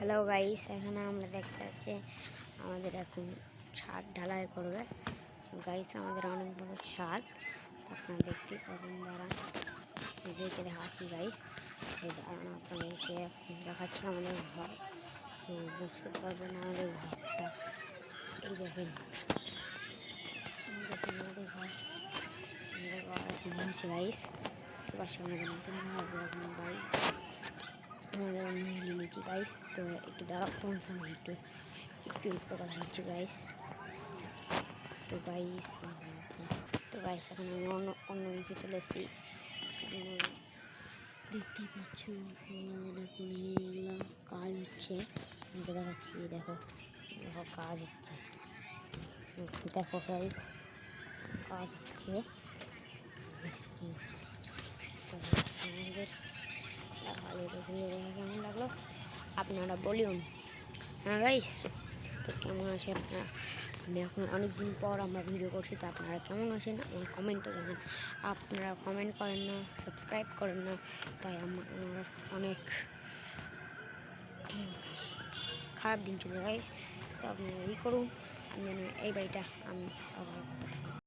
Hello guys, এখানে আমরা দেখতে পাচ্ছি আমাদের এখন ছাদ ঢালাই করবে। গাইস আমাদের অনেক বড় ছাদ, আপনারা দেখতেই পাবেন। দাঁড়ান দেখে দেখাচ্ছি গাইস, দাঁড়ান আপনাদেরকে এখন দেখাচ্ছি আমাদের ঘর। তো বুঝতে পারবেন আমাদের ঘরটা, এই দেখেন আমাদের ঘর এখন হচ্ছে গাইস। পাশে আমাদের নতুন ঘর এখন গাইস আমাদের অন্য নিয়েছি গাইস। তো একটু দাঁড়াও, তোমার সঙ্গে একটু কথা হচ্ছে গাইস। তো গাইস এখন আমি অন্য নিচে চলে এসেছি। দেখতেই পাচ্ছ আমাদের এখন এগুলো কাজ হচ্ছে, দেখাচ্ছি। দেখো কাজ হচ্ছে, দেখো গাইস কাজ হচ্ছে। আমাদের কেমন লাগলো আপনারা বলুন। হ্যাঁ গাইস, তো কেমন আছে আপনারা? আমি এখন অনেক দিন পর আমরা ভিডিও করছি, তো আপনারা কেমন আছেন আমার কমেন্টে জানান। আপনারা কমেন্ট করেন না, সাবস্ক্রাইব করেন না, তাই আমার অনেক খারাপ দিন চলে গাইস। তো আপনারা করুন, আমি যেন এই বাড়িটা আমি